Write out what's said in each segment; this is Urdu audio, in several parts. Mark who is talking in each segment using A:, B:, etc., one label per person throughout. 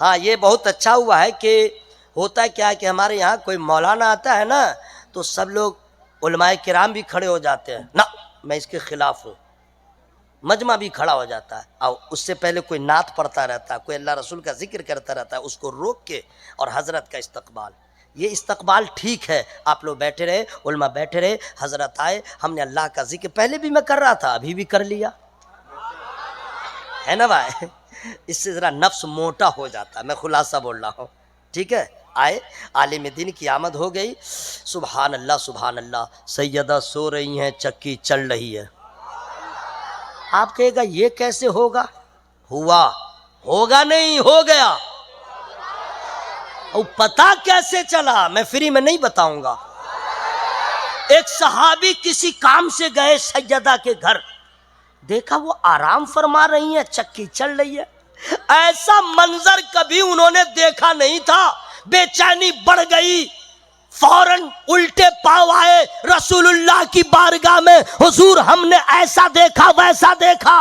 A: ہاں یہ بہت اچھا ہوا ہے کہ ہوتا کیا ہے کہ ہمارے یہاں کوئی مولانا آتا ہے نا تو سب لوگ علماء کرام بھی کھڑے ہو جاتے ہیں. نہ میں اس کے خلاف ہوں. مجمع بھی کھڑا ہو جاتا ہے اور اس سے پہلے کوئی نعت پڑھتا رہتا ہے, کوئی اللہ رسول کا ذکر کرتا رہتا ہے, اس کو روک کے اور حضرت کا استقبال. یہ استقبال ٹھیک ہے, آپ لوگ بیٹھے رہے, علماء بیٹھے رہے, حضرت آئے, ہم نے اللہ کا ذکر پہلے بھی میں کر رہا تھا ابھی بھی کر لیا ہے نا بھائی. اس سے ذرا نفس موٹا ہو جاتا ہے, میں خلاصہ بول رہا ہوں. ٹھیک ہے, آئے, عالم دین کی آمد ہو گئی. سبحان اللہ سبحان اللہ. سیدہ سو رہی ہیں, چکی چل رہی ہے. آپ کہے گا یہ کیسے ہوگا؟ ہوا, ہوگا نہیں, ہو گیا. اور پتا کیسے چلا میں فری میں نہیں بتاؤں گا. ایک صحابی کسی کام سے گئے سیدہ کے گھر, دیکھا وہ آرام فرما رہی ہیں, چکی چل رہی ہے. ایسا منظر کبھی انہوں نے دیکھا نہیں تھا. بے چینی بڑھ گئی, فوراً الٹے پاؤں آئے رسول اللہ کی بارگاہ میں, حضور ہم نے ایسا دیکھا ویسا دیکھا.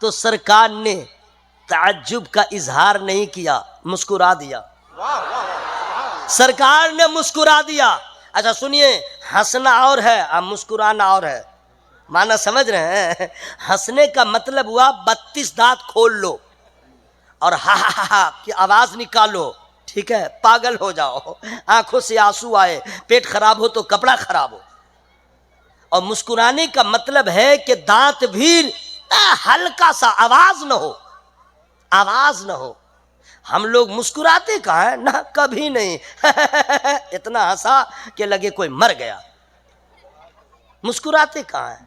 A: تو سرکار نے تعجب کا اظہار نہیں کیا, مسکرا دیا. سرکار نے مسکرا دیا. اچھا سنیے, ہنسنا اور ہے اور مسکرانا اور ہے. معنی سمجھ رہے ہیں؟ ہنسنے کا مطلب ہوا 32 دانت کھول لو اور ہا ہا ہا کی آواز نکالو. ٹھیک ہے, پاگل ہو جاؤ, آنکھوں سے آنسو آئے, پیٹ خراب ہو تو کپڑا خراب ہو. اور مسکرانے کا مطلب ہے کہ دانت بھی ہلکا سا, آواز نہ ہو, آواز نہ ہو. ہم لوگ مسکراتے کہاں ہیں؟ نہ کبھی نہیں. اتنا ہنسا کہ لگے کوئی مر گیا. مسکراتے کہاں ہیں؟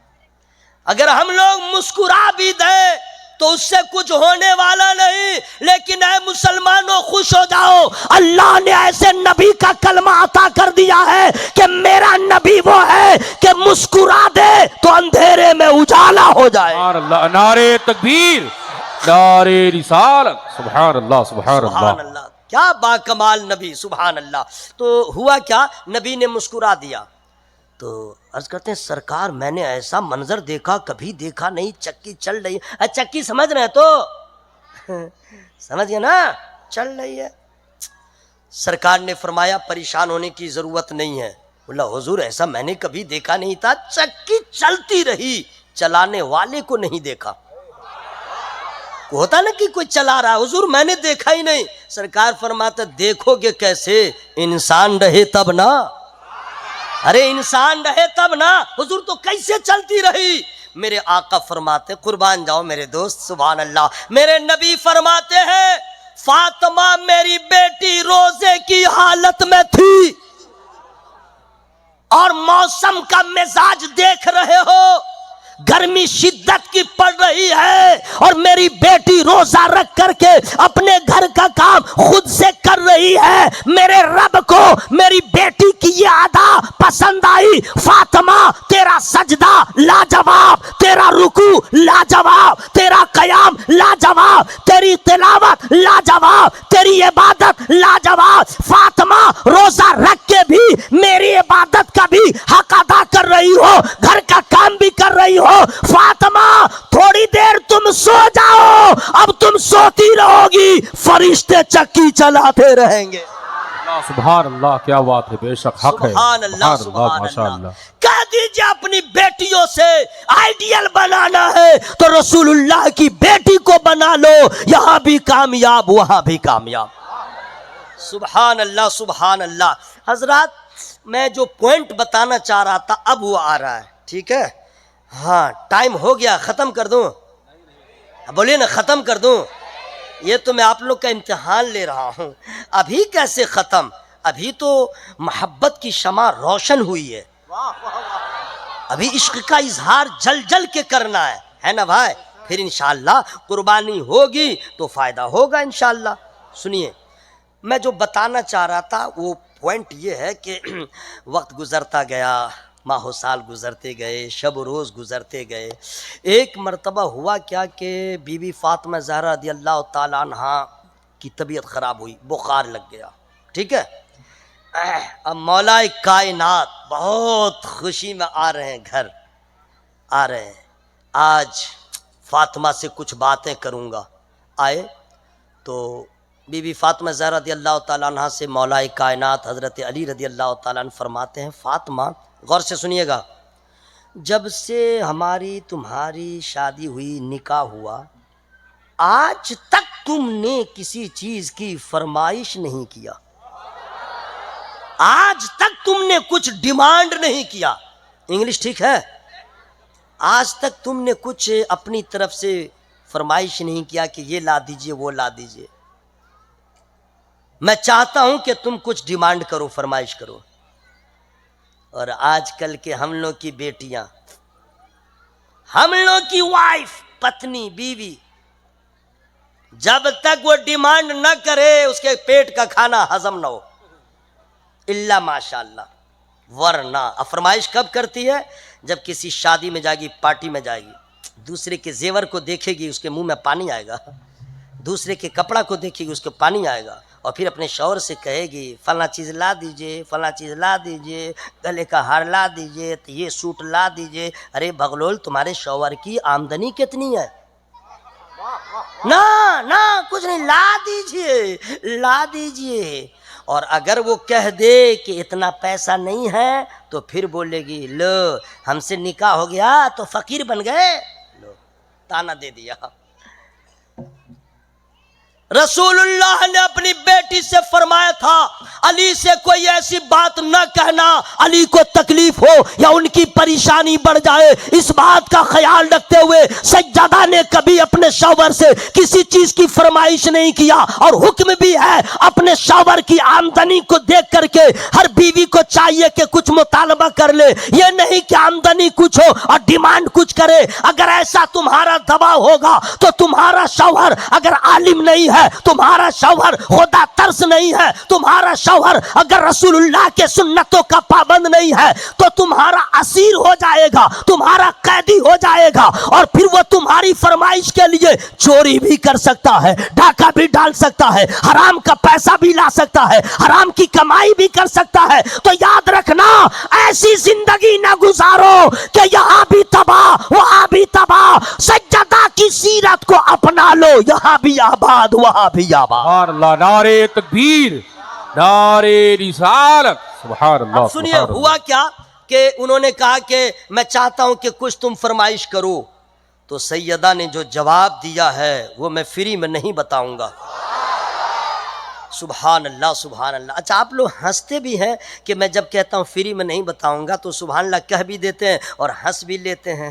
A: اگر ہم لوگ مسکرا بھی دیں تو اس سے کچھ ہونے والا نہیں. لیکن اے مسلمانوں خوش ہو جاؤ, اللہ نے ایسے نبی کا کلمہ عطا کر دیا ہے کہ میرا نبی وہ ہے کہ مسکرا دے تو اندھیرے میں اجالا ہو جائے.
B: سبحان اللہ, نعرے تکبیر, نعرے رسالت, سبحان اللہ سبحان
A: سبحان
B: اللہ.
A: اللہ, کیا باکمال نبی, سبحان اللہ. تو ہوا کیا, نبی نے مسکرا دیا. تو عرض کرتے ہیں سرکار میں نے ایسا منظر دیکھا کبھی دیکھا نہیں, چکی چل رہی ہے. چکی سمجھ رہے ہیں تو سمجھ گئے نا, چل رہی ہے. سرکار نے فرمایا پریشان ہونے کی ضرورت نہیں ہے. بولا حضور ایسا میں نے کبھی دیکھا نہیں تھا. چکی چلتی رہی, چلانے والے کو نہیں دیکھا. ہوتا نا کہ کوئی چلا رہا, حضور میں نے دیکھا ہی نہیں. سرکار فرماتا دیکھو گے کیسے, انسان رہے تب نا. ارے انسان رہے تب نا. حضور تو کیسے چلتی رہی؟ میرے آقا فرماتے, قربان جاؤ میرے دوست, سبحان اللہ, میرے نبی فرماتے ہیں فاطمہ میری بیٹی روزے کی حالت میں تھی اور موسم کا مزاج دیکھ رہے ہو, گرمی شدت کی پڑ رہی ہے اور میری بیٹی روزہ رکھ کر کے اپنے گھر کا کام خود سے کر رہی ہے. میرے رب کو میری بیٹی کی یہ ادا پسند آئی. فاطمہ تیرا سجدہ لاجواب, تیرا رکوع لاجواب, تیرا قیام لاجواب, تیری تلاوت لاجواب, تیری عبادت لاجواب. فاطمہ روزہ رکھ کے بھی میری عبادت کا بھی حق ادا کر رہی ہو, گھر کا کام بھی کر رہی ہو. فاطمہ تھوڑی دیر تم سو جاؤ, اب تم سوتی رہو گی, فرشتے چکی چلاتے رہیں گے.
B: سبحان اللہ, کیا بات ہے, بے شک حق ہے.
A: سبحان اللہ سبحان
B: ماشاء
A: اللہ. کہہ دیجئے اپنی بیٹیوں سے آئیڈیل بنانا ہے تو رسول اللہ کی بیٹی کو بنا لو, یہاں بھی کامیاب وہاں بھی کامیاب. سبحان اللہ سبحان اللہ. حضرات میں جو پوائنٹ بتانا چاہ رہا تھا اب وہ آ رہا ہے. ٹھیک ہے, ہاں ٹائم ہو گیا, ختم کر دوں؟ بولیے نا, ختم کر دوں؟ یہ تو میں آپ لوگ کا امتحان لے رہا ہوں. ابھی کیسے ختم, ابھی تو محبت کی شمع روشن ہوئی ہے, ابھی عشق کا اظہار جل جل کے کرنا ہے نا بھائی. پھر انشاءاللہ قربانی ہوگی تو فائدہ ہوگا انشاءاللہ. سنیے, میں جو بتانا چاہ رہا تھا وہ پوائنٹ یہ ہے کہ وقت گزرتا گیا, ماہ و سال گزرتے گئے, شب و روز گزرتے گئے. ایک مرتبہ ہوا کیا کہ بی بی فاطمہ زہرا رضی اللہ تعالیٰ عنہا کی طبیعت خراب ہوئی, بخار لگ گیا. ٹھیک ہے, اب مولا کائنات بہت خوشی میں آ رہے ہیں, گھر آ رہے ہیں, آج فاطمہ سے کچھ باتیں کروں گا. آئے تو بی بی فاطمہ زہرا رضی اللہ تعالیٰ عنہ سے مولا کائنات حضرت علی رضی اللہ تعالیٰ عنہ فرماتے ہیں، فاطمہ غور سے سنیے گا، جب سے ہماری تمہاری شادی ہوئی، نکاح ہوا، آج تک تم نے کسی چیز کی فرمائش نہیں کیا، آج تک تم نے کچھ ڈیمانڈ نہیں کیا۔ انگلش ٹھیک ہے؟ آج تک تم نے کچھ اپنی طرف سے فرمائش نہیں کیا کہ یہ لا دیجئے وہ لا دیجئے۔ میں چاہتا ہوں کہ تم کچھ ڈیمانڈ کرو، فرمائش کرو۔ اور آج کل کے ہم لوگ کی بیٹیاں، ہم لوگ کی وائف، پتنی، بیوی، جب تک وہ ڈیمانڈ نہ کرے اس کے پیٹ کا کھانا ہضم نہ ہو، الا ماشاء اللہ، ورنہ فرمائش کب کرتی ہے؟ جب کسی شادی میں جائے گی، پارٹی میں جائے گی، دوسرے کے زیور کو دیکھے گی، اس کے منہ میں پانی آئے گا، دوسرے کے کپڑا کو دیکھے گی، اس کو پانی آئے گا، اور پھر اپنے شوہر سے کہے گی فلاں چیز لا دیجئے، فلاں چیز لا دیجئے، گلے کا ہار لا دیجئے، یہ سوٹ لا دیجئے۔ ارے بغلول، تمہارے شوہر کی آمدنی کتنی ہے؟ نہ کچھ نہیں، لا دیجئے، لا دیجئے۔ اور اگر وہ کہہ دے کہ اتنا پیسہ نہیں ہے تو پھر بولے گی لو ہم سے نکاح ہو گیا تو فقیر بن گئے، لو تانا دے دیا۔ رسول اللہ نے اپنی بیٹی سے فرمایا تھا علی سے کوئی ایسی بات نہ کہنا علی کو تکلیف ہو یا ان کی پریشانی بڑھ جائے، اس بات کا خیال رکھتے ہوئے سجادہ نے کبھی اپنے شوہر سے کسی چیز کی فرمائش نہیں کیا۔ اور حکم بھی ہے اپنے شوہر کی آمدنی کو دیکھ کر کے ہر بیوی کو چاہیے کہ کچھ مطالبہ کر لے، یہ نہیں کہ آمدنی کچھ ہو اور ڈیمانڈ کچھ کرے۔ اگر ایسا تمہارا دباؤ ہوگا تو تمہارا شوہر اگر عالم نہیں ہے، تمہارا شوہر خدا ترس نہیں ہے، تمہارا شوہر اگر رسول اللہ کے سنتوں کا پابند نہیں ہے تو تمہارا اسیر ہو جائے گا، تمہارا قیدی ہو جائے گا، اور پھر وہ تمہاری فرمائش کے لیے چوری بھی کر سکتا ہے، ڈاکہ بھی ڈال سکتا ہے، حرام کا پیسہ بھی لا سکتا ہے، حرام کی کمائی بھی کر سکتا ہے۔ تو یاد رکھنا، ایسی زندگی نہ گزارو کہ یہاں بھی تباہ وہاں بھی تباہ۔ سجدہ کی سیرت کو اپنا لو، یہاں بھی آباد وہاں بھی آباد۔
B: سبحان اللہ، نعرے تکبیر، نعرے رسالت، سبحان اللہ۔
A: اب سنیے ہوا کیا کہ انہوں نے کہا کہ میں چاہتا ہوں کہ کچھ تم فرمائش کرو، تو سیدہ نے جو جواب دیا ہے وہ میں فری میں نہیں بتاؤں گا۔ سبحان اللہ، سبحان اللہ۔ اچھا آپ لوگ ہنستے بھی ہیں کہ میں جب کہتا ہوں فری میں نہیں بتاؤں گا تو سبحان اللہ کہہ بھی دیتے ہیں اور ہنس بھی لیتے ہیں۔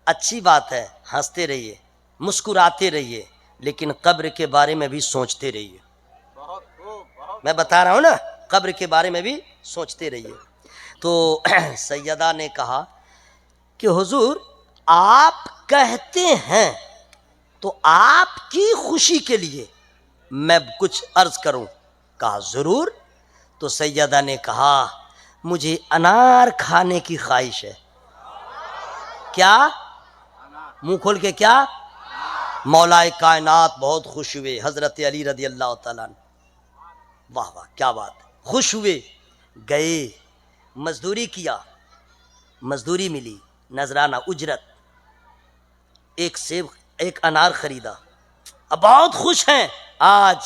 A: اچھی بات ہے، ہنستے رہیے، مسکراتے رہیے، لیکن قبر کے بارے میں بھی سوچتے رہیے۔ میں بتا رہا ہوں نا، قبر کے بارے میں بھی سوچتے رہیے۔ تو سیدہ نے کہا کہ حضور آپ کہتے ہیں تو آپ کی خوشی کے لیے میں کچھ عرض کروں؟ کہا ضرور۔ تو سیدہ نے کہا مجھے انار کھانے کی خواہش ہے۔ کیا؟ منہ کھول کے کیا؟ مولا کائنات بہت خوش ہوئے، حضرت علی رضی اللہ تعالیٰ عنہ، واہ واہ کیا بات، خوش ہوئے، گئے، مزدوری کیا، مزدوری ملی، نذرانہ اجرت، ایک سیب ایک انار خریدا، اب بہت خوش ہیں، آج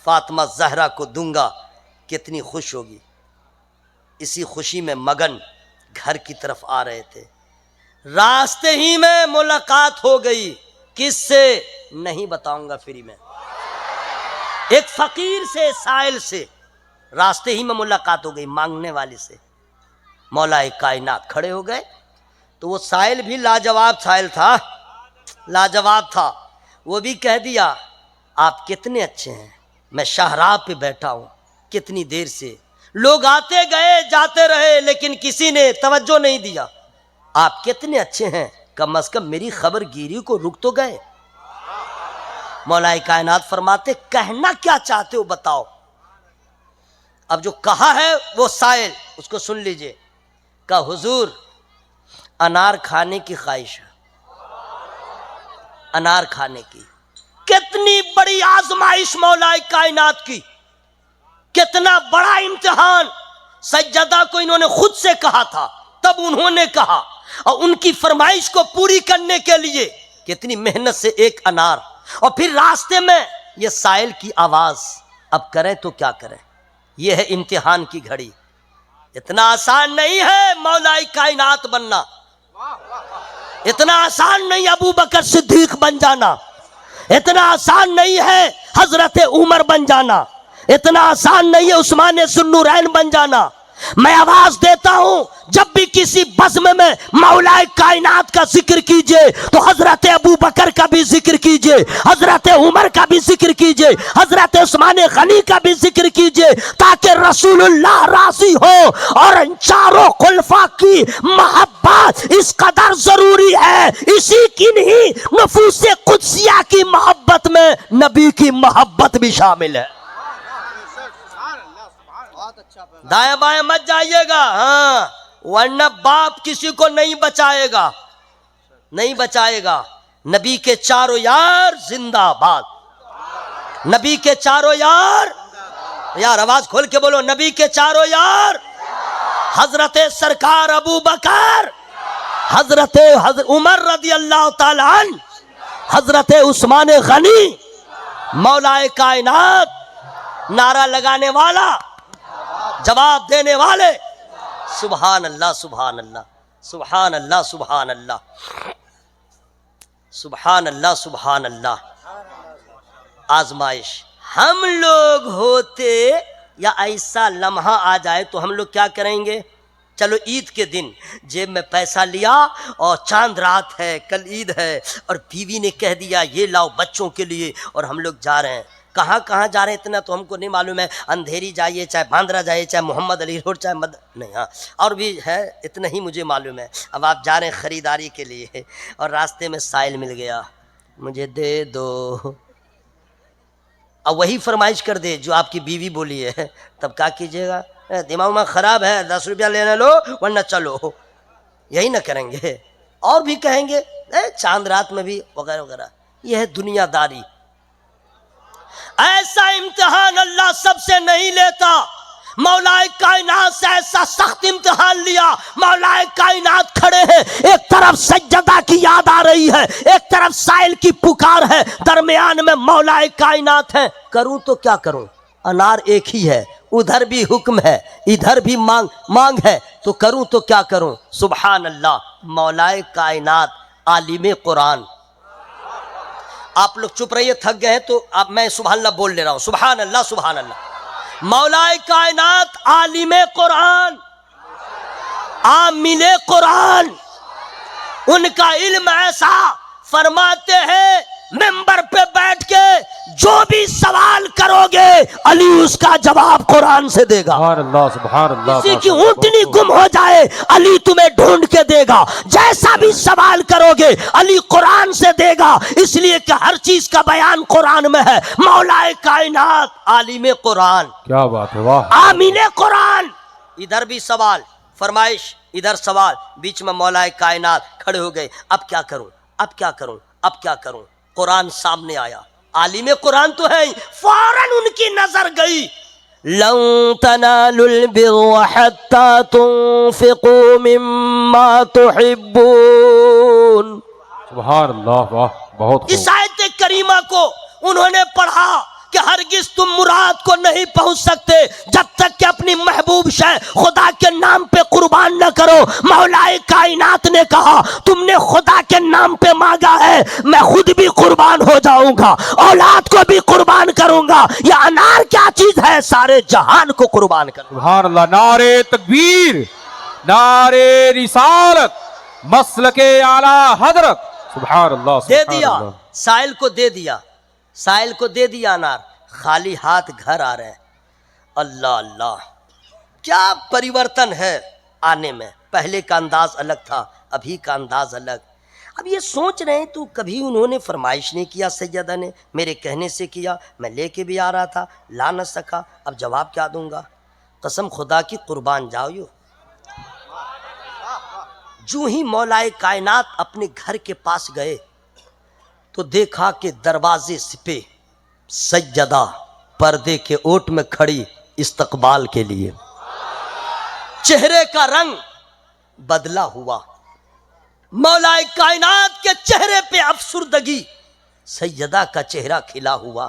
A: فاطمہ زہرا کو دوں گا، کتنی خوش ہوگی۔ اسی خوشی میں مگن گھر کی طرف آ رہے تھے، راستے ہی میں ملاقات ہو گئی، کس سے نہیں بتاؤں گا فری میں، ایک فقیر سے، سائل سے، راستے ہی میں ملاقات ہو گئی، مانگنے والے سے۔ مولا کائنات کھڑے ہو گئے، تو وہ سائل بھی لاجواب سائل تھا، لاجواب تھا، وہ بھی کہہ دیا آپ کتنے اچھے ہیں، میں شاہراہ پہ بیٹھا ہوں کتنی دیر سے، لوگ آتے گئے جاتے رہے لیکن کسی نے توجہ نہیں دیا، آپ کتنے اچھے ہیں، کم از کم میری خبر گیری کو رک تو گئے۔ مولا کائنات فرماتے کہنا کیا چاہتے ہو بتاؤ۔ اب جو کہا ہے وہ سائل، اس کو سن لیجئے، کہا حضور انار کھانے کی خواہش ہے، انار کھانے کی۔ کتنی بڑی آزمائش مولا کائنات کی، کتنا بڑا امتحان۔ سجدہ کو انہوں نے خود سے کہا تھا، تب انہوں نے کہا، اور ان کی فرمائش کو پوری کرنے کے لیے کتنی محنت سے ایک انار، اور پھر راستے میں یہ سائل کی آواز، اب کریں تو کیا کریں؟ یہ ہے امتحان کی گھڑی. اتنا آسان نہیں ہے مولا کائنات بننا، اتنا آسان نہیں ابو بکر صدیق بن جانا، اتنا آسان نہیں ہے حضرت عمر بن جانا، اتنا آسان نہیں ہے عثمان ذوالنورین بن جانا. میں آواز دیتا ہوں جب بھی کسی بزم میں مولا کائنات کا ذکر کیجئے تو حضرت ابو بکر کا بھی ذکر کیجئے، حضرت عمر کا بھی ذکر کیجئے، حضرت عثمان غنی کا بھی ذکر کیجئے، تاکہ رسول اللہ راضی ہو. اور ان چاروں خلفاء کی محبت اس قدر ضروری ہے، اسی کنہی نفوس قدسیہ کی محبت میں نبی کی محبت بھی شامل ہے. دائیں بائیں مت جائیے گا، ہاں، ورنہ باپ کسی کو نہیں بچائے گا، نہیں بچائے گا. نبی کے چاروں یار زندہ باد، نبی کے چاروں یار، یار آواز کھول کے بولو، نبی کے چاروں یار. حضرت سرکار ابو بکر، حضرت عمر رضی اللہ تعالی عنہ، حضرت عثمان غنی، مولا کائنات، نعرہ لگانے والا، جواب دینے والے. سبحان اللہ سبحان اللہ سبحان اللہ سبحان اللہ سبحان اللہ سبحان اللہ. آزمائش ہم لوگ ہوتے یا ایسا لمحہ آ جائے تو ہم لوگ کیا کریں گے؟ چلو عید کے دن جیب میں پیسہ لیا اور چاند رات ہے، کل عید ہے، اور بیوی نے کہہ دیا یہ لاؤ بچوں کے لیے، اور ہم لوگ جا رہے ہیں. کہاں کہاں جا رہے ہیں اتنا تو ہم کو نہیں معلوم ہے. اندھیری جائیے، چاہے باندرا جائیے، چاہے محمد علی روڈ، چاہے نہیں، ہاں اور بھی ہے، اتنا ہی مجھے معلوم ہے. اب آپ جا رہے ہیں خریداری کے لیے اور راستے میں سائل مل گیا، مجھے دے دو، اب وہی فرمائش کر دے جو آپ کی بیوی بولی ہے، تب کیا کیجیے گا؟ دماغ میں خراب ہے، 10 روپیہ لینا لو ورنہ چلو. یہی نہ کریں گے، اور بھی کہیں گے چاند رات میں بھی وغیرہ وغیرہ. یہ ہے دنیا داری. ایسا امتحان اللہ سب سے نہیں لیتا. مولا کائنات سے ایسا سخت امتحان لیا. مولا کائنات کھڑے ہیں، ایک طرف سجدہ کی یاد آ رہی ہے، ایک طرف سائل کی پکار ہے، درمیان میں مولا کائنات ہے. کروں تو کیا کروں؟ انار ایک ہی ہے، ادھر بھی حکم ہے، ادھر بھی مانگ ہے، تو کروں تو کیا کروں؟ سبحان اللہ. مولا کائنات عالم قرآن. آپ لوگ چپ رہیے، تھک گئے ہیں تو اب میں سبحان اللہ بول لے رہا ہوں. سبحان اللہ سبحان اللہ. مولا کائنات عالم قرآن، عامل قرآن. ان کا علم ایسا، فرماتے ہیں منبر پہ بیٹھ کے جو بھی سوال کرو گے علی اس کا جواب قرآن سے دے گا.
B: سبحان اللہ سبحان اللہ.
A: کسی کی اونٹنی گم ہو جائے علی تمہیں ڈھونڈ کے دے گا. جیسا بھی سوال کرو گے علی قرآن سے دے گا، اس لیے کہ ہر چیز کا بیان قرآن میں ہے. مولا کائنات عالم قرآن،
B: کیا بات ہے، واہ.
A: عامل قرآن. ادھر بھی سوال، فرمائش، ادھر سوال، بیچ میں مولا کائنات کھڑے ہو گئے. اب کیا کروں، اب کیا کروں، اب کیا کروں؟ قرآن سامنے آیا، عالم قرآن تو ہے. فوراً ان کی نظر گئی، لن تنالوا البر حتى تنفقوا مما تحبون.
B: سبحان اللہ، واہ، بہت خوب.
A: اس آیت کریمہ کو انہوں نے پڑھا کہ ہرگز تم مراد کو نہیں پہنچ سکتے جب تک کہ اپنی محبوب شے خدا کے نام پہ قربان نہ کرو. مولا کائنات نے کہا تم نے خدا کے نام پہ مانگا ہے، میں خود بھی قربان ہو جاؤں گا، اولاد کو بھی قربان کروں گا. یہ انار کیا چیز ہے؟ سارے جہان کو قربان کروں.
B: سبحان اللہ. نعرے تکبیر، نعرے رسالت، مسلک اعلی حضرت. سبحان اللہ
A: دے
B: سبحان
A: دیا،
B: اللہ.
A: سائل کو دے دیا، سائل کو دے دیا انار. خالی ہاتھ گھر آ رہے ہیں. اللہ اللہ، کیا پریورتن ہے آنے میں. پہلے کا انداز الگ تھا، ابھی کا انداز الگ. اب یہ سوچ رہے ہیں تو کبھی انہوں نے فرمائش نہیں کیا، سیدہ نے میرے کہنے سے کیا، میں لے کے بھی آ رہا تھا، لا نہ سکا، اب جواب کیا دوں گا؟ قسم خدا کی قربان جاؤ. جو ہی مولا کائنات اپنے گھر کے پاس گئے تو دیکھا کہ دروازے پہ سجدہ پردے کے اوٹ میں کھڑی استقبال کے لیے. چہرے کا رنگ بدلا ہوا، مولا کائنات کے چہرے پہ افسردگی، سیدہ کا چہرہ کھلا ہوا.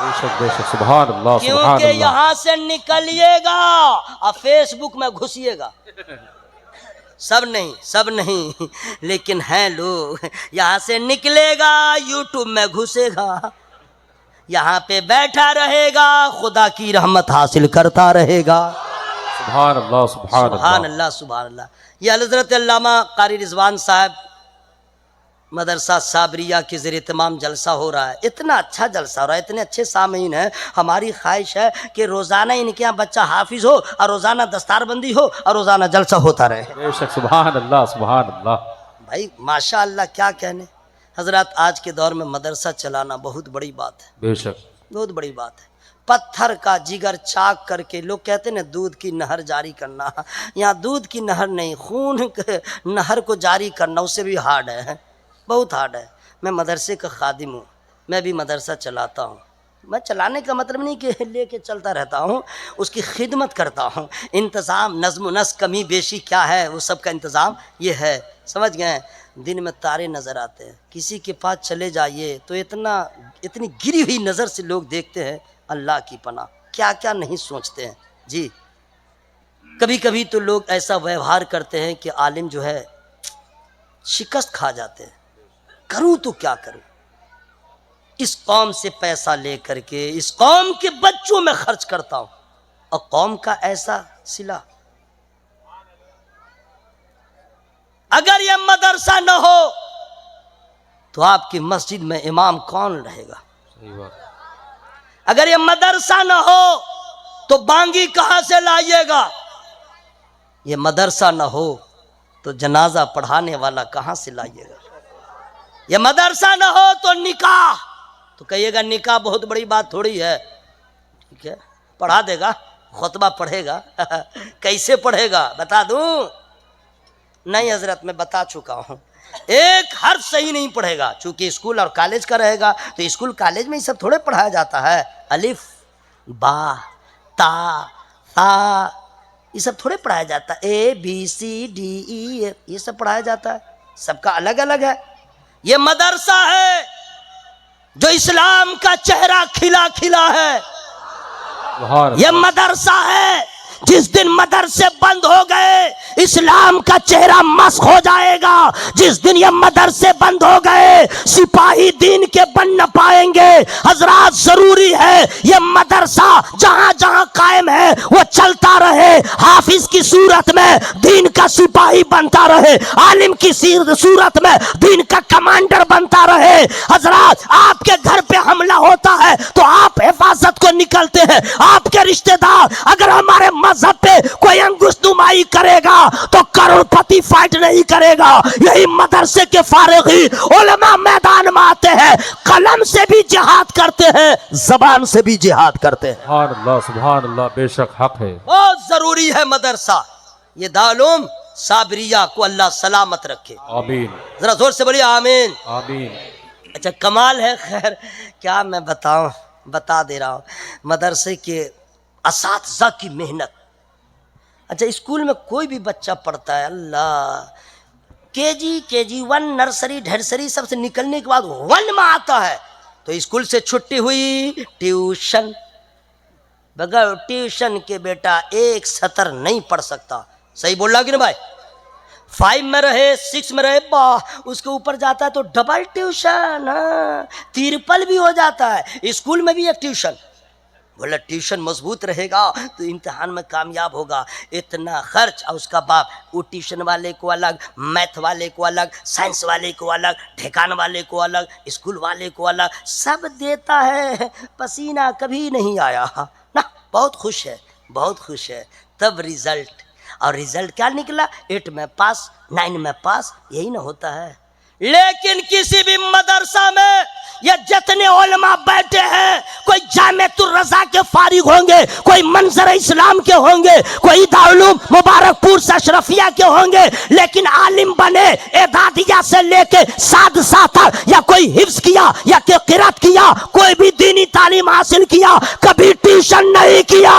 B: بے شک بے شک، سبحان اللہ سبحان
A: کیونکہ
B: اللہ.
A: یہاں سے نکلیے گا اور فیس بک میں گھسیے گا. سب نہیں لیکن ہیں لوگ. یہاں سے نکلے گا یوٹیوب میں گھسے گا، یہاں پہ بیٹھا رہے گا خدا کی رحمت حاصل کرتا رہے گا.
B: سبحان اللہ سبحان
A: سبحان
B: اللہ.
A: اللہ سبحان اللہ. یہ حضرت علامہ قاری رضوان صاحب مدرسہ صابریہ کے زیر اہتمام جلسہ ہو رہا ہے. اتنا اچھا جلسہ ہو رہا ہے، اتنے اچھے سامعین ہیں. ہماری خواہش ہے کہ روزانہ ان کے یہاں بچہ حافظ ہو اور روزانہ دستار بندی ہو اور روزانہ جلسہ ہوتا رہے.
B: بے شک سبحان اللہ سبحان اللہ.
A: بھائی ماشاء اللہ کیا کہنے حضرات. آج کے دور میں مدرسہ چلانا بہت بڑی بات ہے،
B: بے شک
A: بہت بڑی بات ہے. پتھر کا جگر چاک کر کے لوگ کہتے ہیں نا دودھ کی نہر جاری کرنا. یہاں دودھ کی نہر نہیں، خون نہر کو جاری کرنا اس سے بھی ہارڈ ہے، بہت ہارڈ ہے. میں مدرسے کا خادم ہوں، میں بھی مدرسہ چلاتا ہوں. میں چلانے کا مطلب نہیں کہ لے کے چلتا رہتا ہوں، اس کی خدمت کرتا ہوں. انتظام نظم و نسق کمی بیشی کیا ہے وہ سب کا انتظام یہ ہے. سمجھ گئے؟ دن میں تارے نظر آتے ہیں، کسی کے پاس چلے جائیے تو اتنی گری ہوئی نظر سے لوگ دیکھتے ہیں. اللہ کی پناہ کیا کیا نہیں سوچتے ہیں. جی کبھی کبھی تو لوگ ایسا ویوہار کرتے ہیں کہ عالم جو ہے شکست کھا جاتے ہیں. کروں تو کیا کروں، اس قوم سے پیسہ لے کر کے اس قوم کے بچوں میں خرچ کرتا ہوں اور قوم کا ایسا صلہ. اگر یہ مدرسہ نہ ہو تو آپ کی مسجد میں امام کون رہے گا؟
B: صحیح بات.
A: اگر یہ مدرسہ نہ ہو تو بانگی کہاں سے لائیے گا؟ یہ مدرسہ نہ ہو تو جنازہ پڑھانے والا کہاں سے لائیے گا؟ یہ مدرسہ نہ ہو تو نکاح، تو کہیے گا نکاح بہت بڑی بات تھوڑی ہے. ٹھیک ہے پڑھا دے گا، خطبہ پڑھے گا. کیسے پڑھے گا بتا دوں؟ نہیں حضرت میں بتا چکا ہوں. ایک حرف صحیح نہیں پڑھے گا، چونکہ اسکول اور کالج کا رہے گا تو اسکول کالج میں یہ سب تھوڑے پڑھایا جاتا ہے. الف با تا ثا یہ سب تھوڑے پڑھایا جاتا ہے. اے بی سی ڈی ای یہ سب پڑھایا جاتا ہے، سب کا الگ الگ ہے. یہ مدرسہ ہے جو اسلام کا چہرہ کھلا کھلا ہے. یہ مدرسہ ہے جس دن مدرسے بند ہو گئے اسلام کا چہرہ مسخ ہو جائے گا. جس دن یہ مدرسے بند ہو گئے سپاہی دین کے بن نہ پائیں گے. حضرات ضروری ہے یہ مدرسہ جہاں جہاں قائم ہے وہ چلتا رہے، حافظ کی صورت میں دین کا سپاہی بنتا رہے، عالم کی صورت میں دین کا کمانڈر بنتا رہے. حضرات آپ کے گھر پہ حملہ ہوتا ہے تو آپ حفاظت کو نکلتے ہیں. آپ کے رشتہ دار اگر ہمارے مذہب پہ کوئی انگشت نمائی کرے گا تو کروڑ پتی فائٹ نہیں کرے گا. یہی مدرسے کے فارغی علماء میدان میں آتے ہیں، قلم سے بھی جہاد کرتے ہیں، زبان سے بھی جہاد کرتے ہیں.
B: سبحان اللہ سبحان اللہ. بے شک حق ہے.
A: بہت ضروری ہے مدرسہ. یہ دارالعلوم صابریہ کو اللہ سلامت رکھے.
B: آمین
A: ذرا زور سے بولیے آمین.
B: آمین.
A: اچھا کمال ہے. خیر کیا میں بتاؤں، بتا دے رہا ہوں. مدرسے کے اساتذہ کی محنت. اچھا اسکول میں کوئی بھی بچہ پڑھتا ہے، اللہ کے جی 1 نرسری ڈھرسری سب سے نکلنے کے بعد 1 میں آتا ہے تو اسکول سے چھٹی ہوئی ٹیوشن. بغیر ٹیوشن کے بیٹا ایک سطر نہیں پڑھ سکتا. صحیح بول رہا کہ نہیں بھائی؟ 5 میں رہے 6 میں رہے اس کے اوپر جاتا ہے تو ڈبل ٹیوشن، ترپل بھی ہو جاتا ہے. اسکول میں بھی ایک ٹیوشن. بولا ٹیوشن مضبوط رہے گا تو امتحان میں کامیاب ہوگا. اتنا خرچ اور اس کا باپ وہ ٹیوشن والے کو الگ، میتھ والے کو الگ، سائنس والے کو الگ، ٹھیکان والے کو الگ، اسکول والے کو الگ، سب دیتا ہے. پسینہ کبھی نہیں آیا نا. بہت خوش ہے، بہت خوش ہے. تب ریزلٹ، اور ریزلٹ کیا نکلا؟ 8 میں پاس، 9 میں پاس. یہی نہ ہوتا ہے. لیکن کسی بھی مدرسہ میں یہ جتنے علماء بیٹھے ہیں کوئی جامعۃ الرضا کے فارغ ہوں گے، کوئی منظر اسلام کے ہوں گے، کوئی دارالعلوم مبارک پور سے اشرفیہ کے ہوں گے، لیکن عالم بنے اعدادیہ سے لے کے سادسہ تک، یا کوئی حفظ کیا یا کہ قرات کیا، کوئی بھی دینی تعلیم حاصل کیا، کبھی ٹیوشن نہیں کیا.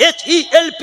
A: HELP,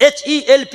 A: HELP,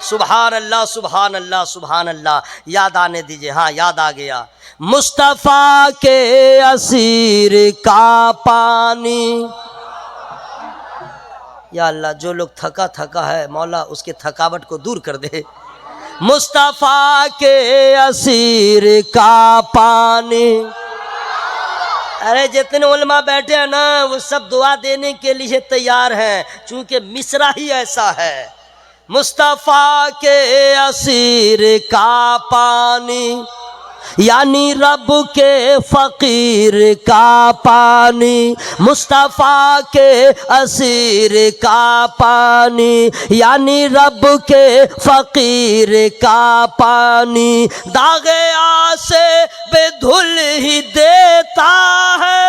A: سبحان اللہ سبحان اللہ سبحان اللہ. یاد آنے دیجئے. ہاں یاد آ گیا. مصطفیٰ کے اسیر کا پانی. یا اللہ جو لوگ تھکا ہے مولا اس کے تھکاوٹ کو دور کر دے. مصطفیٰ کے اسیر کا پانی. ارے جتنے علماء بیٹھے ہیں نا وہ سب دعا دینے کے لیے تیار ہیں چونکہ مصرع ہی ایسا ہے. مصطفیٰ کے اسیر کا پانی یعنی رب کے فقیر کا پانی. مصطفیٰ کے اسیر کا پانی یعنی رب کے فقیر کا پانی. داغ آسے بے دھل ہی دیتا ہے.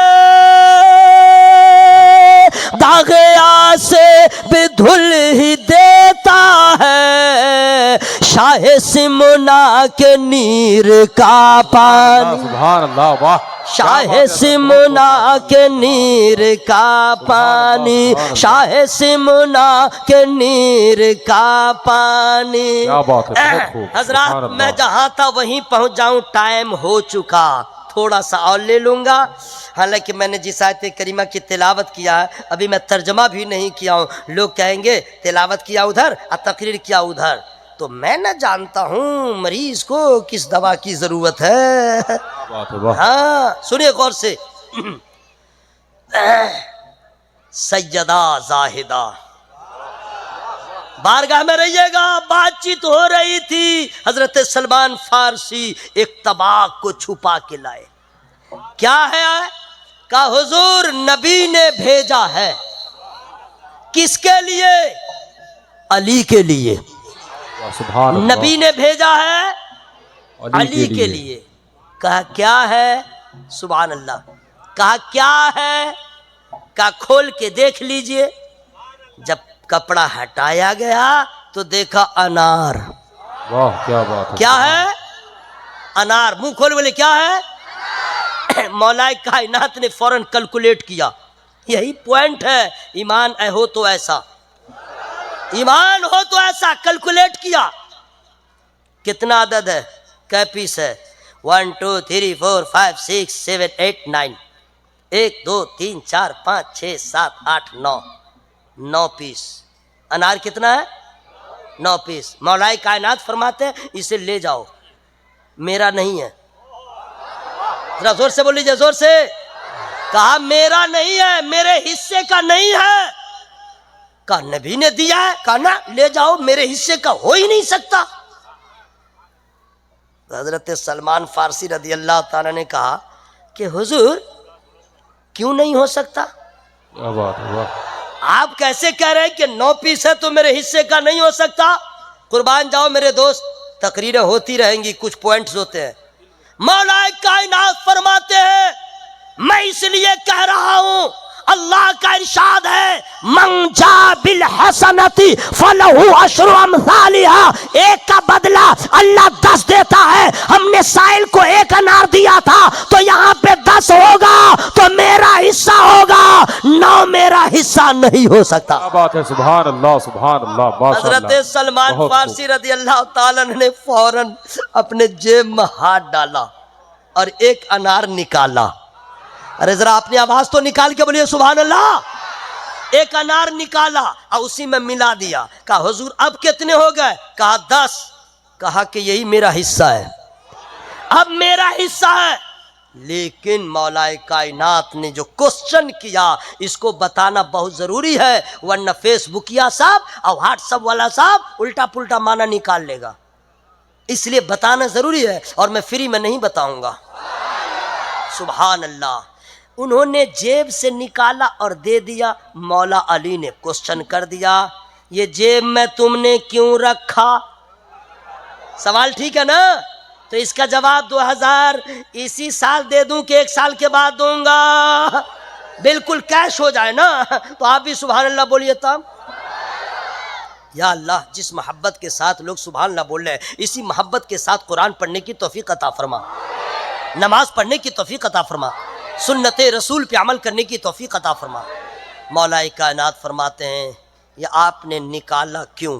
A: داغ آسے بے دھل ہی دیتا ہے. شاہ سمنا کے نیر کا پانی.
B: سبحان اللہ. واہ.
A: شاہ سمنا کے نیر کا پانی. شاہ سمنا کے نیر کا پانی.
B: کیا بات ہے. بہت خوب. سبحان
A: حضرات
B: اللہ.
A: میں جہاں تھا وہیں پہنچ جاؤں. ٹائم ہو چکا. تھوڑا سا اور لے لوں گا. حالانکہ میں نے جس آیت کریمہ کی تلاوت کیا ہے ابھی میں ترجمہ بھی نہیں کیا ہوں. لوگ کہیں گے تلاوت کیا ادھر اور تقریر کیا ادھر. تو میں نہ جانتا ہوں مریض کو کس دوا کی ضرورت ہے.
B: بات ہے. واہ.
A: ہاں سنیے غور سے. سیدہ زاہدہ بارگاہ میں رہیے گا. بات چیت ہو رہی تھی. حضرت سلمان فارسی ایک طباق کو چھپا کے لائے. کیا ہے؟ کہ حضور نبی نے بھیجا ہے. کس کے لیے؟ علی کے لیے.
B: سبحان اللہ.
A: نبی نے بھیجا ہے علی کے لیے. کہا کیا ہے؟ سبحان اللہ. کہا کیا ہے؟ کہا کھول کے دیکھ لیجئے. جب کپڑا ہٹایا گیا تو دیکھا انار.
B: واہ کیا بات ہے.
A: کیا ہے؟ انار. منہ کھول بولے کیا ہے؟ مولا کائنات نے فوراً کیلکولیٹ کیا. یہی پوائنٹ ہے. ایمان ہو تو ایسا. ایمان ہو تو ایسا. کیلکولیٹ کیا. کتنا عدد ہے؟ کیا پیس ہے؟ 1 2 3 4 5 6 7 8 9. 1 2 3 4 5 6 7 8 9. 9 پیس. انار کتنا ہے؟ 9 پیس. مولا کائنات فرماتے ہیں اسے لے جاؤ. میرا نہیں ہے. ذرا زور سے بول لیجیے. زور سے. کہا میرا نہیں ہے. میرے حصے کا نہیں ہے. کہا نبی نے دیا ہے. کہا نا لے جاؤ. میرے حصے کا ہو ہی نہیں سکتا. حضرت سلمان فارسی رضی اللہ تعالیٰ نے کہا کہ حضور کیوں نہیں ہو سکتا؟
B: کیا بات ہے. واہ.
A: آپ کیسے کہہ رہے ہیں کہ 9 پیس ہے تو میرے حصے کا نہیں ہو سکتا؟ قربان جاؤ میرے دوست. تقریریں ہوتی رہیں گی. کچھ پوائنٹس ہوتے ہیں. مولا کائنات فرماتے ہیں میں اس لیے کہہ رہا ہوں اللہ کا ارشاد ہے من جاء بالحسنتی فلہ عشر امثالھا. ایک کا بدلہ اللہ 10 دیتا ہے. ہم نے سائل کو 1 انار دیا تھا تو یہاں پہ 10 ہوگا تو میرا حصہ ہوگا. 9 میرا حصہ نہیں ہو سکتا.
B: کیا بات ہے. سبحان اللہ سبحان اللہ.
A: حضرت سلمان فارسی رضی اللہ تعالیٰ نے فوراً اپنے جیب میں ہاتھ ڈالا اور 1 انار نکالا. ارے ذرا اپنی آواز تو نکال کے بولیے سبحان اللہ. 1 انار نکالا اور اسی میں ملا دیا. کہا حضور اب کتنے ہو گئے؟ کہا 10. کہا کہ یہی میرا حصہ ہے. اب میرا حصہ ہے. لیکن مولا کائنات نے جو کوسچن کیا اس کو بتانا بہت ضروری ہے ورنہ فیس بکیا صاحب اور واٹس ایپ والا صاحب الٹا پلٹا معنی نکال لے گا. اس لیے بتانا ضروری ہے اور میں فری میں نہیں بتاؤں گا. سبحان اللہ. انہوں نے جیب سے نکالا اور دے دیا. مولا علی نے کوسچن کر دیا یہ جیب میں تم نے کیوں رکھا؟ سوال ٹھیک ہے نا؟ تو اس کا جواب 2000 اسی سال دے دوں کہ 1 سال کے بعد دوں گا؟ بالکل کیش ہو جائے نا. تو آپ بھی سبحان اللہ بولیے. تم یا اللہ جس محبت کے ساتھ لوگ سبحان اللہ بول رہے ہیں اسی محبت کے ساتھ قرآن پڑھنے کی توفیق عطا فرما. نماز پڑھنے کی توفیق عطا فرما. سنت رسول پہ عمل کرنے کی توفیق عطا فرما. مولا کائنات فرماتے ہیں یہ آپ نے نکالا کیوں؟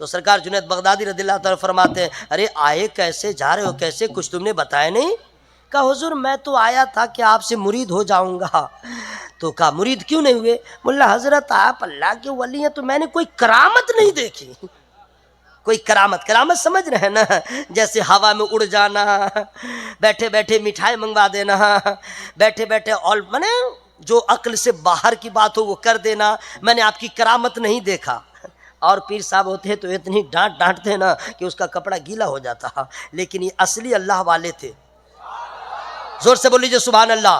A: تو سرکار جنید بغدادی رضی اللہ تعالیٰ فرماتے ہیں اے آئے کیسے، جا رہے ہو کیسے، کچھ تم نے بتایا نہیں؟ کہا حضور میں تو آیا تھا کہ آپ سے مرید ہو جاؤں گا. تو کہا مرید کیوں نہیں ہوئے؟ ملا حضرت آپ اللہ کے ولی ہیں تو میں نے کوئی کرامت نہیں دیکھی. کوئی کرامت سمجھ رہے ہیں نا، جیسے ہوا میں اڑ جانا، بیٹھے بیٹھے مٹھائی منگوا دینا، بیٹھے بیٹھے اور میں جو عقل سے باہر کی بات ہو وہ کر دینا. میں نے آپ کی کرامت نہیں دیکھا. اور پیر صاحب ہوتے ہیں تو اتنی ڈانٹتے ہیں نا کہ اس کا کپڑا گیلا ہو جاتا، لیکن یہ اصلی اللہ والے تھے. زور سے بول لیجیے سبحان اللہ.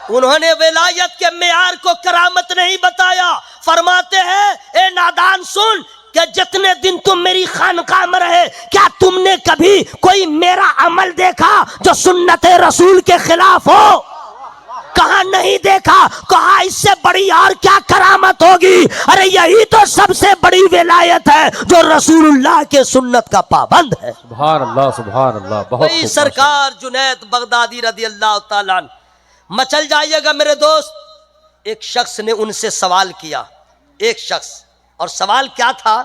A: انہوں نے ولایت کے معیار کو کرامت نہیں بتایا. فرماتے ہیں اے نادان سن کہ جتنے دن تم میری خانقاہ میں رہے کیا تم نے کبھی کوئی میرا عمل دیکھا جو سنت رسول کے خلاف ہو؟ کہا نہیں دیکھا. کہا اس سے بڑی اور کیا کرامت ہوگی؟ ارے یہی تو سب سے بڑی ولایت ہے جو رسول اللہ کے سنت کا پابند ہے.
B: سبحان اللہ سبحان اللہ. بہت خوب.
A: سرکار جنید بغدادی رضی اللہ تعالیٰ عنہ. مچل جائیے گا میرے دوست. ایک شخص نے ان سے سوال کیا، ایک شخص، اور سوال کیا تھا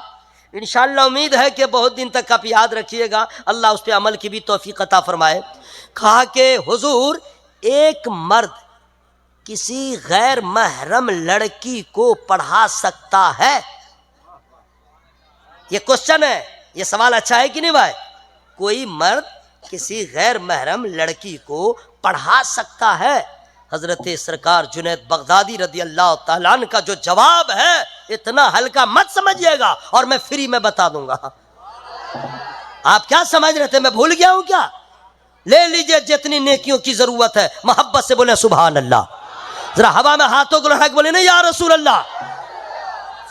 A: انشاءاللہ امید ہے کہ بہت دن تک آپ یاد رکھیے گا، اللہ اس پہ عمل کی بھی توفیق عطا فرمائے. کہا کہ حضور ایک مرد کسی غیر محرم لڑکی کو پڑھا سکتا ہے؟ یہ کوشچن ہے، یہ سوال اچھا ہے کہ نہیں بھائی؟ کوئی مرد کسی غیر محرم لڑکی کو پڑھا سکتا ہے؟ حضرت سرکار جنید بغدادی رضی اللہ تعالیٰ عنہ کا جو جواب ہے اتنا ہلکا مت سمجھیے گا، اور میں فری میں بتا دوں گا. آپ کیا سمجھ رہے تھے میں بھول گیا ہوں کیا؟ لے لیجئے جتنی نیکیوں کی ضرورت ہے، محبت سے بولیں سبحان اللہ. ذرا ہوا میں ہاتھوں کو لڑا کے بولے نا یا رسول اللہ.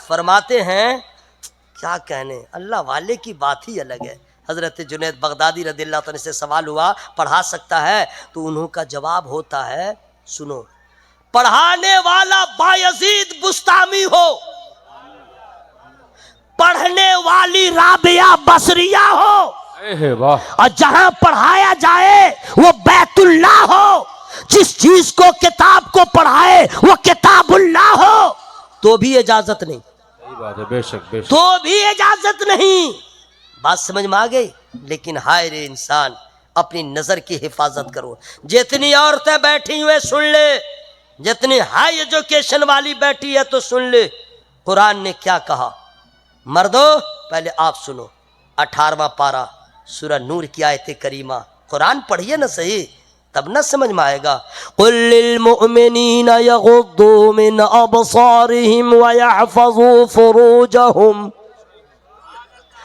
A: فرماتے ہیں کیا کہنے، اللہ والے کی بات ہی الگ ہے. حضرت جنید بغدادی رضی اللہ تعالیٰ سے سوال ہوا پڑھا سکتا ہے؟ تو انہوں کا جواب ہوتا ہے، سنو، پڑھانے والا بایزید بستامی ہو، پڑھنے والی رابعہ بصریہ ہو، اور جہاں پڑھایا جائے وہ بیت اللہ ہو، جس چیز کو کتاب کو پڑھائے وہ کتاب اللہ ہو، تو بھی اجازت نہیں.
B: بے شک بے شک.
A: تو بھی اجازت نہیں. بات سمجھ میں آ گئی؟ لیکن ہائے رے انسان، اپنی نظر کی حفاظت کرو. جتنی عورتیں بیٹھی ہوئے سن لے، جتنی ہائی ایجوکیشن والی بیٹھی ہے تو سن لے. قرآن نے کیا کہا؟ مردو پہلے آپ سنو، 18واں پارہ سورہ نور کی آیت کریمہ. قرآن پڑھیے نا صحیح، تب نہ سمجھ میں آئے گا. قل للمؤمنین یغضوا من ابصارهم ویحفظوا فروجهم.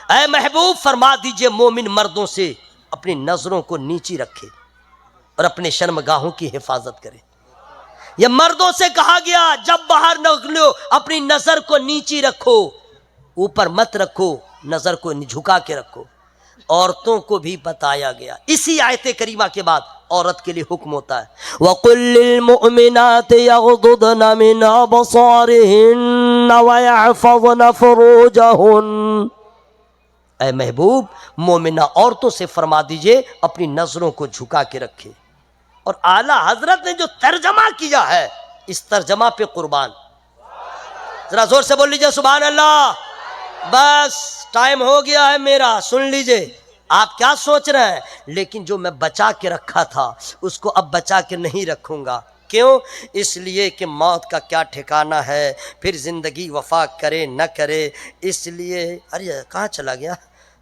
A: اے محبوب فرما دیجئے مومن مردوں سے اپنی نظروں کو نیچی رکھے اور اپنے شرمگاہوں کی حفاظت کرے. یہ مردوں سے کہا گیا جب باہر نکلو اپنی نظر کو نیچی رکھو، اوپر مت رکھو، نظر کو جھکا کے رکھو. عورتوں کو بھی بتایا گیا. اسی آیت کریمہ کے بعد عورت کے لیے حکم ہوتا ہے وَقُلْ لِلْمُؤْمِنَاتِ يَغْضُضْنَ مِنْ أَبْصَارِهِنَّ وَيَحْفَظْنَ فُرُوجَهُنَّ. اے محبوب مومنہ عورتوں سے فرما دیجئے اپنی نظروں کو جھکا کے رکھے. اور اعلیٰ حضرت نے جو ترجمہ کیا ہے اس ترجمہ پہ قربان. ذرا زور سے بول لیجئے سبحان اللہ. بس ٹائم ہو گیا ہے میرا، سن لیجئے. آپ کیا سوچ رہے ہیں؟ لیکن جو میں بچا کے رکھا تھا اس کو اب بچا کے نہیں رکھوں گا. کیوں؟ اس لیے کہ موت کا کیا ٹھکانہ ہے، پھر زندگی وفا کرے نہ کرے. اس لیے ارے کہاں چلا گیا؟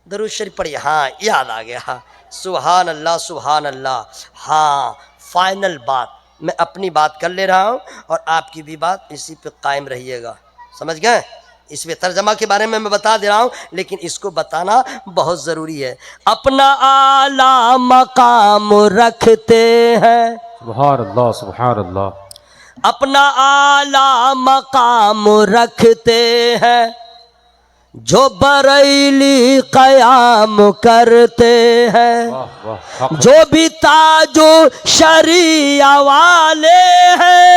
A: درود شریف پڑھیے. ہاں یاد آ گیا. سبحان اللہ سبحان اللہ. ہاں فائنل بات میں اپنی بات کر لے رہا ہوں اور آپ کی بھی بات اسی پہ قائم رہیے گا. سمجھ گئے؟ اس میں ترجمہ کے بارے میں بتا دے رہا ہوں لیکن اس کو بتانا بہت ضروری ہے. اپنا اعلیٰ مقام رکھتے ہیں.
B: سبحان اللہ سبحان اللہ.
A: اپنا اعلیٰ مقام رکھتے ہیں جو بریلی قیام کرتے ہیں. جو بھی تاج و شریعہ والے ہیں،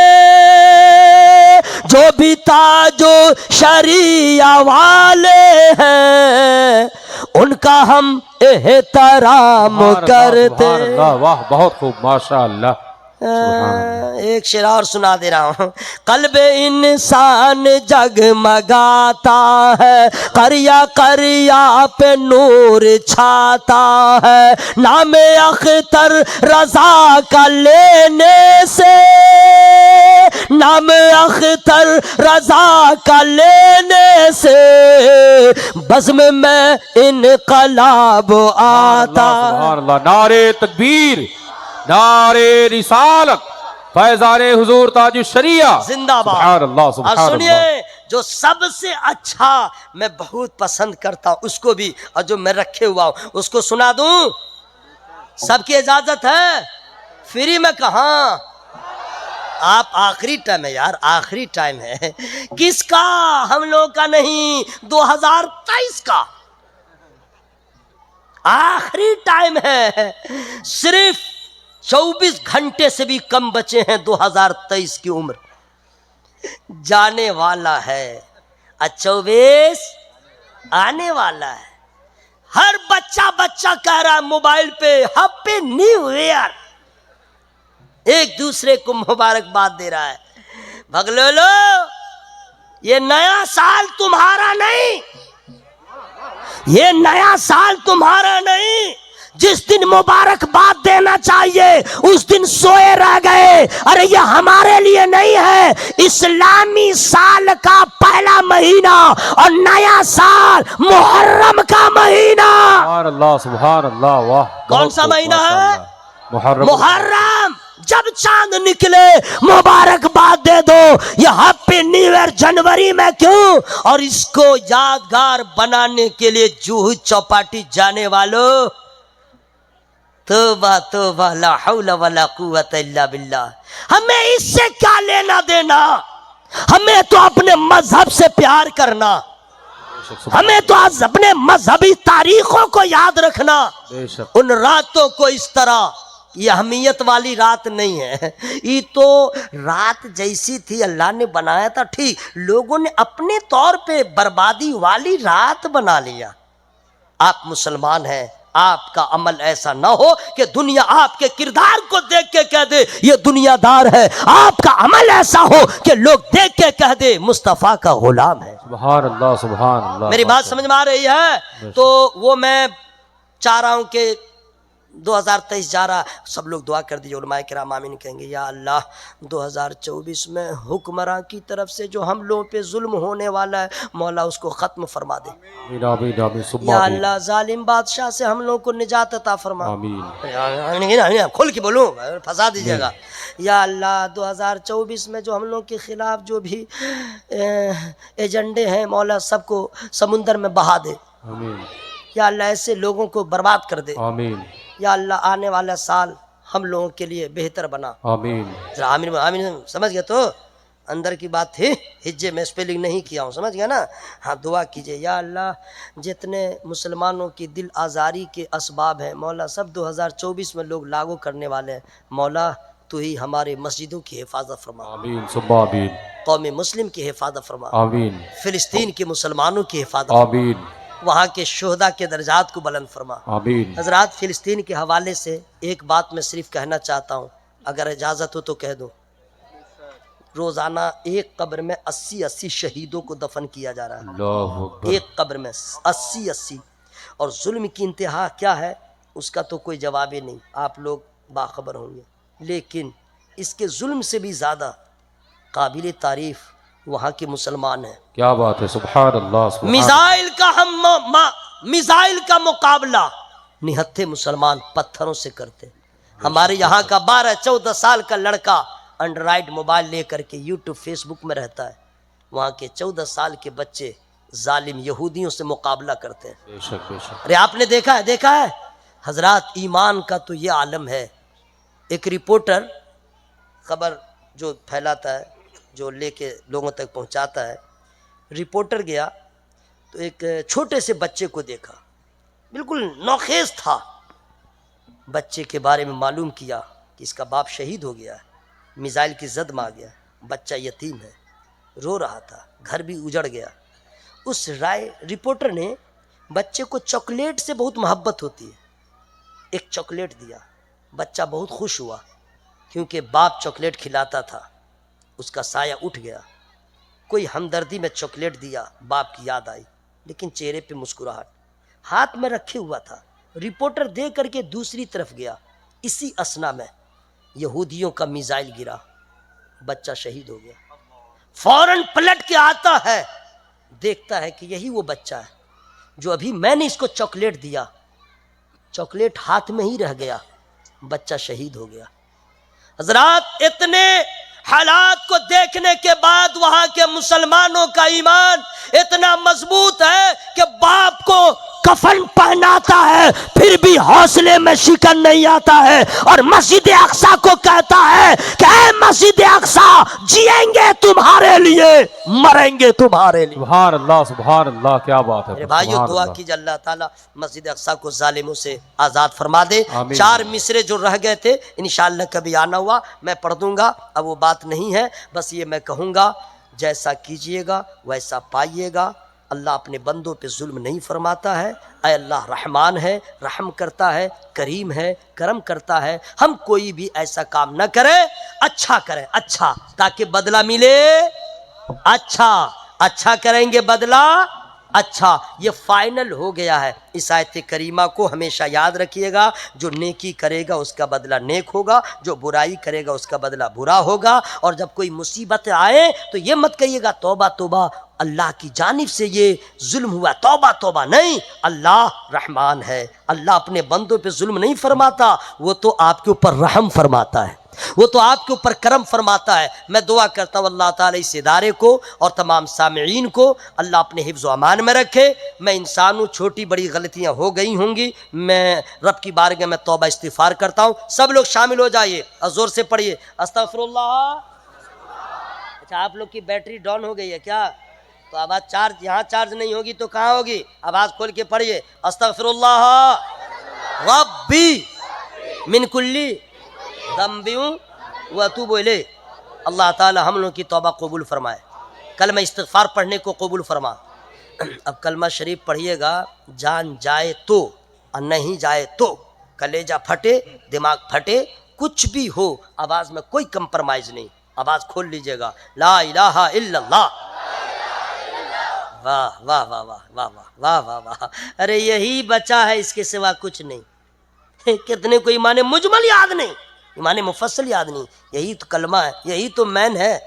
A: جو بھی تاج و شریعہ والے ہیں ان کا ہم احترام کرتے ہیں.
B: واہ بہت خوب ماشاء اللہ.
A: ایک شعر اور سنا دے رہا ہوں. قلب انسان جگمگاتا ہے, قریا قریا پہ نور چھاتا ہے, نام اختر رضا کا لینے سے, نام اختر رضا کا لینے سے بزم میں انقلاب آتا.
B: سبحان اللہ. نعرے تکبیر, نعرے رسالت, فیضان حضور تاج الشریعہ
A: زندہ باد.
B: سبحان اللہ سبحان
A: اور سنیے,
B: اللہ.
A: جو سب سے اچھا میں بہت پسند کرتا ہوں اس کو بھی, اور جو میں رکھے ہوا ہوں اس کو سنا دوں. سب کی اجازت ہے؟ فری میں کہاں, آپ آخری ٹائم ہے یار, آخری ٹائم ہے. کس کا؟ ہم لوگ کا نہیں, 2023 کا آخری ٹائم ہے. صرف 24 گھنٹے سے بھی کم بچے ہیں 2023 کی عمر. جانے والا ہے, 24 آنے والا ہے. ہر بچہ کہہ رہا ہے موبائل پہ ہیپی نیو ایئر, ایک دوسرے کو مبارکباد دے رہا ہے. بھگلولو, یہ نیا سال تمہارا نہیں, یہ نیا سال تمہارا نہیں. جس دن مبارکباد دینا چاہیے اس دن سوئے رہ گئے. ارے یہ ہمارے لیے نہیں ہے, اسلامی سال کا پہلا مہینہ اور نیا سال محرم کا مہینہ.
B: سبحان اللہ سبحان اللہ. واہ,
A: کون سا مہینہ ہے؟
B: محرم.
A: محرم. جب چاند نکلے مبارکباد دے دو. یہ ہیپی نیو ایئر جنوری میں کیوں؟ اور اس کو یادگار بنانے کے لیے جوہو چوپاٹی جانے والوں, توبہ توبہ, لا حول ولا قوت الا باللہ. ہمیں اس سے کیا لینا دینا؟ ہمیں تو اپنے مذہب سے پیار کرنا, ہمیں تو آج اپنے مذہبی تاریخوں کو یاد رکھنا. ان راتوں کو اس طرح, یہ اہمیت والی رات نہیں ہے. یہ تو رات جیسی تھی اللہ نے بنایا تھا, ٹھیک, لوگوں نے اپنے طور پہ بربادی والی رات بنا لیا. آپ مسلمان ہیں, آپ کا عمل ایسا نہ ہو کہ دنیا آپ کے کردار کو دیکھ کے کہہ دے یہ دنیا دار ہے. آپ کا عمل ایسا ہو کہ لوگ دیکھ کے کہہ دے مصطفیٰ کا غلام ہے.
B: سبحان اللہ سبحان اللہ.
A: میری بات سمجھ میں آ رہی ہے؟ تو وہ میں چاہ رہا ہوں کہ 2023 جا رہا, سب لوگ دعا کر دیجیے. علماء کرام آمین کہیں گے. یا اللہ 2024 میں حکمراں کی طرف سے جو ہم لوگوں پہ ظلم ہونے والا ہے مولا اس کو ختم فرما دے. یا اللہ ظالم بادشاہ سے ہم لوگوں کو نجات عطا فرما. کھل کے بولوں, پھنسا دیجیے گا. یا اللہ 2024 میں جو ہم لوگوں کے خلاف جو بھی ایجنڈے ہیں مولا سب کو سمندر میں بہا دے. یا اللہ ایسے لوگوں کو برباد کر دے.
B: آمین.
A: یا اللہ آنے والا سال ہم لوگوں کے لیے بہتر بنا.
B: آمین.
A: ذرا آمین آمین سمجھ گئے تو اندر کی بات تھی, ہجے میں اسپیلنگ نہیں کیا ہوں, سمجھ گیا نا. ہاں دعا کیجئے. یا اللہ جتنے مسلمانوں کی دل آزاری کے اسباب ہیں مولا سب 2024 میں لوگ لاگو کرنے والے ہیں. مولا تو ہی ہمارے مسجدوں کی حفاظت فرما.
B: آمین ثم آمین.
A: قوم مسلم کی حفاظت فرما.
B: آمین.
A: فلسطین کے مسلمانوں کی حفاظت.
B: آمین.
A: وہاں کے شہداء کے درجات کو بلند فرما.
B: آمین.
A: حضرات فلسطین کے حوالے سے ایک بات میں صرف کہنا چاہتا ہوں, اگر اجازت ہو تو کہہ دو. روزانہ ایک قبر میں 80 شہیدوں کو دفن کیا جا رہا ہے.
B: اللہ اکبر.
A: ایک قبر میں 80. اور ظلم کی انتہا کیا ہے اس کا تو کوئی جواب ہی نہیں, آپ لوگ باخبر ہوں گے. لیکن اس کے ظلم سے بھی زیادہ قابل تعریف وہاں کے مسلمان ہیں.
B: کیا بات ہے, سبحان اللہ سبحان.
A: میزائل کا مقابلہ نہتھے مسلمان پتھروں سے کرتے. ہمارے یہاں کا 12-14 سال کا لڑکا اینڈرائیڈ موبائل لے کر کے یوٹیوب فیس بک میں رہتا ہے. وہاں کے 14 سال کے بچے ظالم یہودیوں سے مقابلہ کرتے ہیں.
B: بے شک بے شک.
A: ارے آپ نے دیکھا ہے حضرات, ایمان کا تو یہ عالم ہے. ایک رپورٹر خبر جو پھیلاتا ہے, جو لے کے لوگوں تک پہنچاتا ہے, رپورٹر گیا تو ایک چھوٹے سے بچے کو دیکھا, بالکل نوخیز تھا. بچے کے بارے میں معلوم کیا کہ اس کا باپ شہید ہو گیا ہے, میزائل کی زد میں آ گیا, بچہ یتیم ہے, رو رہا تھا, گھر بھی اجڑ گیا. اس رپورٹر نے بچے کو چاکلیٹ سے بہت محبت ہوتی ہے, ایک چاکلیٹ دیا. بچہ بہت خوش ہوا, کیونکہ باپ چاکلیٹ کھلاتا تھا، اس کا سایہ اٹھ گیا، کوئی ہمدردی میں چاکلیٹ دیا، باپ کی یاد آئی، لیکن چہرے پہ مسکراہٹ، ہاتھ میں رکھے ہوا تھا، رپورٹر دے کر کے دوسری طرف گیا، اسی اسنا میں یہودیوں کا میزائل گرا، بچہ شہید ہو گیا۔ فوراً پلٹ کے آتا ہے، دیکھتا ہے کہ یہی وہ بچہ ہے جو ابھی میں نے اس کو چاکلیٹ دیا، چاکلیٹ ہاتھ میں ہی رہ گیا، بچہ شہید ہو گیا۔ حضرات، اتنے حالات کو دیکھنے کے بعد وہاں کے مسلمانوں کا ایمان اتنا مضبوط ہے کہ باپ کو کفن پہناتا ہے پھر بھی حوصلے میں شکن نہیں آتا ہے، اور مسجد اقصی کو کہتا ہے کہ اے مسجد اقصی، جیئیں گے تمہارے لیے، مریں گے تمہارے لیے۔
B: سبحان اللہ، کیا بات ہے
A: میرے بھائیو،
B: سبحان
A: دعا
B: اللہ۔
A: کیجئے اللہ تعالیٰ مسجد اقصی کو ظالموں سے آزاد فرما دے۔
B: آمین۔
A: 4 مصرے جو رہ گئے تھے انشاءاللہ کبھی آنا ہوا میں پڑھ دوں گا، اب وہ بات نہیں ہے، بس یہ میں کہوں گا، جیسا کیجئے گا ویسا پائیے گا۔ اللہ اپنے بندوں پہ ظلم نہیں فرماتا ہے، اے اللہ رحمان ہے، رحم کرتا ہے، کریم ہے، کرم کرتا ہے۔ ہم کوئی بھی ایسا کام نہ کرے، اچھا کریں، اچھا، تاکہ بدلہ ملے اچھا، اچھا کریں گے بدلہ اچھا۔ یہ فائنل ہو گیا ہے۔ اس آیت کریمہ کو ہمیشہ یاد رکھیے گا، جو نیکی کرے گا اس کا بدلہ نیک ہوگا، جو برائی کرے گا اس کا بدلہ برا ہوگا۔ اور جب کوئی مصیبت آئے تو یہ مت کہیے گا توبہ توبہ، اللہ کی جانب سے یہ ظلم ہوا، توبہ توبہ، نہیں، اللہ رحمان ہے، اللہ اپنے بندوں پہ ظلم نہیں فرماتا، وہ تو آپ کے اوپر رحم فرماتا ہے، وہ تو آپ کے اوپر کرم فرماتا ہے۔ میں دعا کرتا ہوں اللہ تعالیٰ اس ادارے کو اور تمام سامعین کو اللہ اپنے حفظ و امان میں رکھے۔ میں انسان ہوں، چھوٹی بڑی غلطیاں ہو گئی ہوں گی، میں رب کی بارگاہ میں توبہ استغفار کرتا ہوں۔ سب لوگ شامل ہو جائیے اور زور سے پڑھیے استغفر اللہ۔ اچھا، آپ لوگ کی بیٹری ڈاؤن ہو گئی ہے کیا؟ تو آواز چارج، یہاں چارج نہیں ہوگی تو کہاں ہوگی؟ آواز کھول کے پڑھیے استغفر اللہ ربی من کلی ذنب واتوب الیہ۔ اللہ تعالی ہم لوگوں کی توبہ قبول فرمائے، کلمہ استغفار پڑھنے کو قبول فرما۔ اب کلمہ شریف پڑھیے گا، جان جائے تو اور نہیں جائے تو، کلیجہ پھٹے، دماغ پھٹے، کچھ بھی ہو، آواز میں کوئی کمپرمائز نہیں، آواز کھول لیجئے گا، لا الہ الا اللہ۔ واہ واہ واہ واہ واہ واہ واہ واہ، ارے یہی بچا ہے، اس کے سوا کچھ نہیں۔ کتنے کو ایمان مجمل یاد نہیں، ایمان مفصل یاد نہیں، یہی تو کلمہ ہے، یہی تو مین ہے۔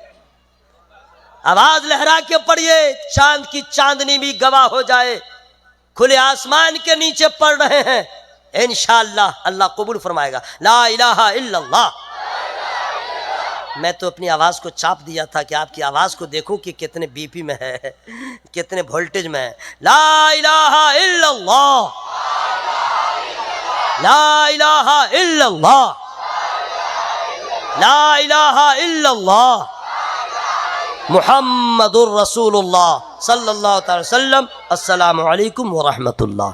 A: آواز لہرا کے پڑھیے، چاند کی چاندنی بھی گواہ ہو جائے، کھلے آسمان کے نیچے پڑھ رہے ہیں، انشاءاللہ اللہ قبول فرمائے گا، لا الہ الا اللہ۔ میں تو اپنی آواز کو چاپ دیا تھا کہ آپ کی آواز کو دیکھوں کہ کتنے بی پی میں ہے، کتنے وولٹیج میں ہے۔ لا الہ الا اللہ، لا الہ الا اللہ، لا الہ الا اللہ، محمد الرسول اللہ صلی اللہ تعالی وسلم۔ السلام علیکم ورحمۃ اللہ۔